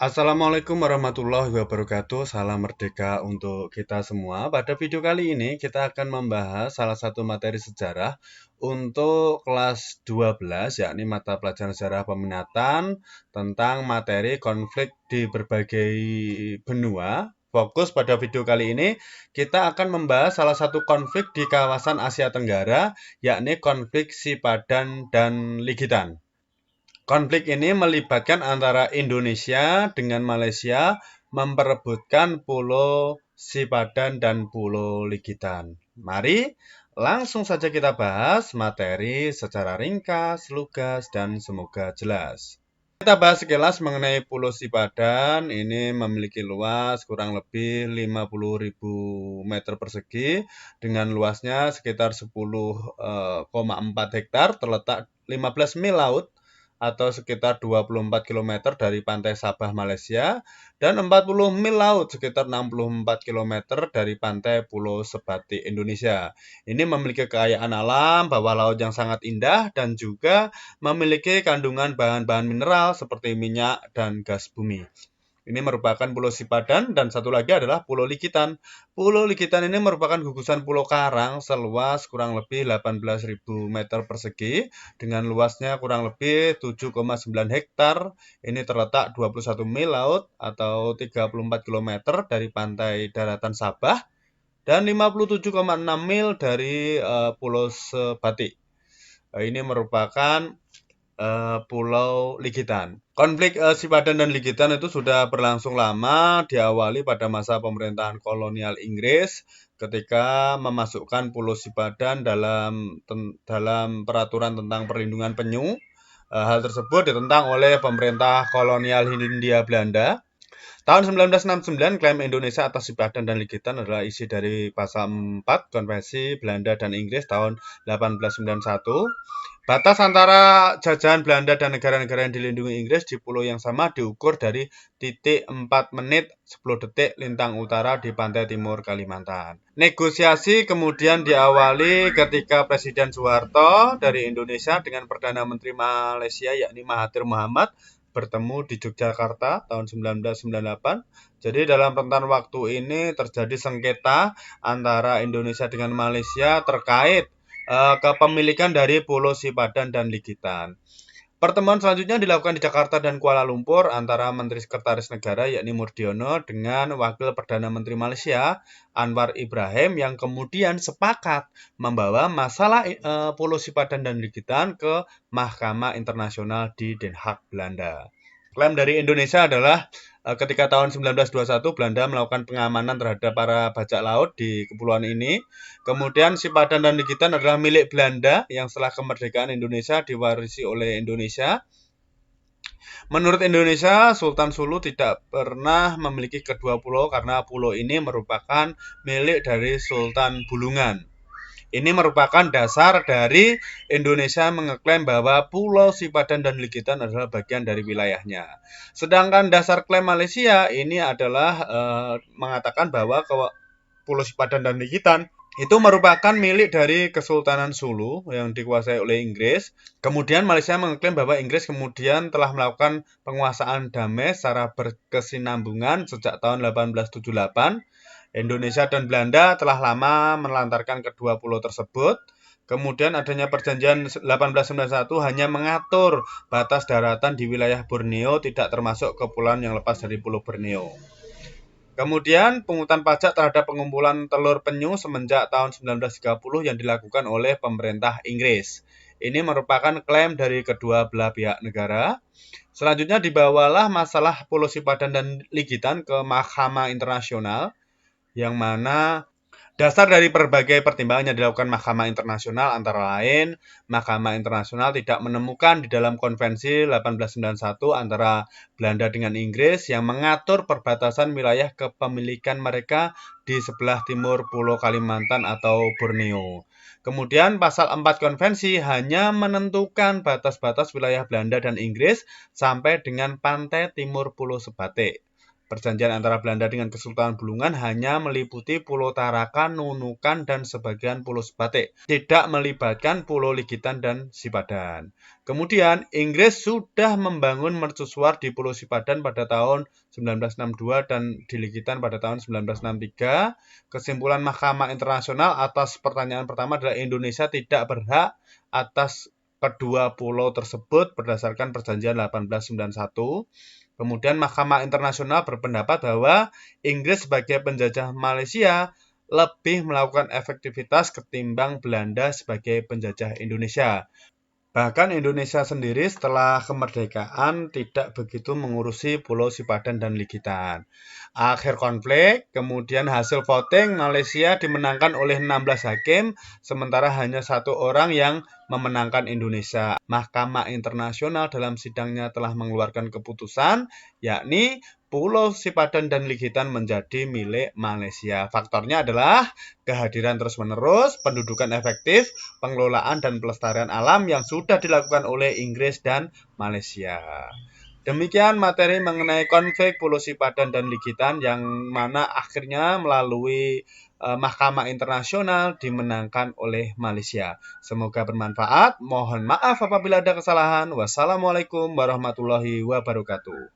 Assalamualaikum warahmatullahi wabarakatuh. Salam merdeka untuk kita semua. Pada video kali ini kita akan membahas salah satu materi sejarah untuk kelas 12, yakni mata pelajaran sejarah peminatan tentang materi konflik di berbagai benua. Fokus pada video kali ini kita akan membahas salah satu konflik di kawasan Asia Tenggara, yakni konflik Sipadan dan Ligitan. Konflik ini melibatkan antara Indonesia dengan Malaysia memperebutkan Pulau Sipadan dan Pulau Ligitan. Mari langsung saja kita bahas materi secara ringkas, lugas, dan semoga jelas. Kita bahas sekilas mengenai Pulau Sipadan. Ini memiliki luas kurang lebih 50.000 meter persegi dengan luasnya sekitar 10,4 hektar, terletak 15 mil laut atau sekitar 24 km dari pantai Sabah, Malaysia, dan 40 mil laut sekitar 64 km dari pantai Pulau Sebatik, Indonesia. Ini memiliki kekayaan alam, bawah laut yang sangat indah, dan juga memiliki kandungan bahan-bahan mineral seperti minyak dan gas bumi. Ini merupakan Pulau Sipadan, dan satu lagi adalah Pulau Ligitan. Pulau Ligitan ini merupakan gugusan pulau karang seluas kurang lebih 18.000 meter persegi dengan luasnya kurang lebih 7,9 hektar. Ini terletak 21 mil laut atau 34 km dari pantai daratan Sabah dan 57,6 mil dari Pulau Sebatik. Ini merupakan Pulau Ligitan. Konflik Sipadan dan Ligitan itu sudah berlangsung lama, diawali pada masa pemerintahan kolonial Inggris ketika memasukkan Pulau Sipadan dalam peraturan tentang perlindungan penyu. Hal tersebut ditentang oleh pemerintah kolonial Hindia Belanda. Tahun 1969, klaim Indonesia atas Sipadan dan Ligitan adalah isi dari pasal 4 Konvensi Belanda dan Inggris tahun 1891. Batas antara jajahan Belanda dan negara-negara yang dilindungi Inggris di pulau yang sama diukur dari titik 4 menit 10 detik lintang utara di pantai timur Kalimantan. Negosiasi kemudian diawali ketika Presiden Soeharto dari Indonesia dengan Perdana Menteri Malaysia yakni Mahathir Mohamad bertemu di Yogyakarta tahun 1998. Jadi dalam rentan waktu ini terjadi sengketa antara Indonesia dengan Malaysia terkait kepemilikan dari Pulau Sipadan dan Ligitan. Pertemuan selanjutnya dilakukan di Jakarta dan Kuala Lumpur antara Menteri Sekretaris Negara yakni Murdiono dengan Wakil Perdana Menteri Malaysia Anwar Ibrahim yang kemudian sepakat membawa masalah Pulau Sipadan dan Ligitan ke Mahkamah Internasional di Den Haag, Belanda. Klaim dari Indonesia adalah ketika tahun 1921 Belanda melakukan pengamanan terhadap para bajak laut di kepulauan ini. Kemudian Sipadan dan Ligitan adalah milik Belanda yang setelah kemerdekaan Indonesia diwarisi oleh Indonesia. Menurut Indonesia, Sultan Sulu tidak pernah memiliki kedua pulau karena pulau ini merupakan milik dari Sultan Bulungan. Ini merupakan dasar dari Indonesia mengeklaim bahwa Pulau Sipadan dan Ligitan adalah bagian dari wilayahnya. Sedangkan dasar klaim Malaysia ini adalah mengatakan bahwa Pulau Sipadan dan Ligitan itu merupakan milik dari Kesultanan Sulu yang dikuasai oleh Inggris. Kemudian Malaysia mengklaim bahwa Inggris kemudian telah melakukan penguasaan damai secara berkesinambungan sejak tahun 1878. Indonesia dan Belanda telah lama menelantarkan kedua pulau tersebut. Kemudian adanya perjanjian 1891 hanya mengatur batas daratan di wilayah Borneo tidak termasuk kepulauan yang lepas dari Pulau Borneo. Kemudian pungutan pajak terhadap pengumpulan telur penyu semenjak tahun 1930 yang dilakukan oleh pemerintah Inggris. Ini merupakan klaim dari kedua belah pihak negara. Selanjutnya dibawalah masalah Pulau Sipadan dan Ligitan ke Mahkamah Internasional, yang mana dasar dari berbagai pertimbangan yang dilakukan Mahkamah Internasional antara lain, Mahkamah Internasional tidak menemukan di dalam Konvensi 1891 antara Belanda dengan Inggris yang mengatur perbatasan wilayah kepemilikan mereka di sebelah timur Pulau Kalimantan atau Borneo. Kemudian pasal 4 konvensi hanya menentukan batas-batas wilayah Belanda dan Inggris sampai dengan pantai timur Pulau Sebatik. Perjanjian antara Belanda dengan Kesultanan Bulungan hanya meliputi Pulau Tarakan, Nunukan, dan sebagian Pulau Sebatik, tidak melibatkan Pulau Ligitan dan Sipadan. Kemudian, Inggris sudah membangun mercusuar di Pulau Sipadan pada tahun 1962 dan di Ligitan pada tahun 1963. Kesimpulan Mahkamah Internasional atas pertanyaan pertama adalah Indonesia tidak berhak atas kedua pulau tersebut berdasarkan Perjanjian 1891. Kemudian Mahkamah Internasional berpendapat bahwa Inggris sebagai penjajah Malaysia lebih melakukan efektivitas ketimbang Belanda sebagai penjajah Indonesia. Bahkan Indonesia sendiri setelah kemerdekaan tidak begitu mengurusi Pulau Sipadan dan Ligitan. Akhir konflik, kemudian hasil voting Malaysia dimenangkan oleh 16 hakim, sementara hanya 1 orang yang memenangkan Indonesia. Mahkamah Internasional dalam sidangnya telah mengeluarkan keputusan, yakni Pulau Sipadan dan Ligitan menjadi milik Malaysia. Faktornya adalah kehadiran terus-menerus, pendudukan efektif, pengelolaan dan pelestarian alam yang sudah dilakukan oleh Inggris dan Malaysia. Demikian materi mengenai konflik Pulau Sipadan dan Ligitan yang mana akhirnya melalui Mahkamah Internasional dimenangkan oleh Malaysia. Semoga bermanfaat. Mohon maaf apabila ada kesalahan. Wassalamualaikum warahmatullahi wabarakatuh.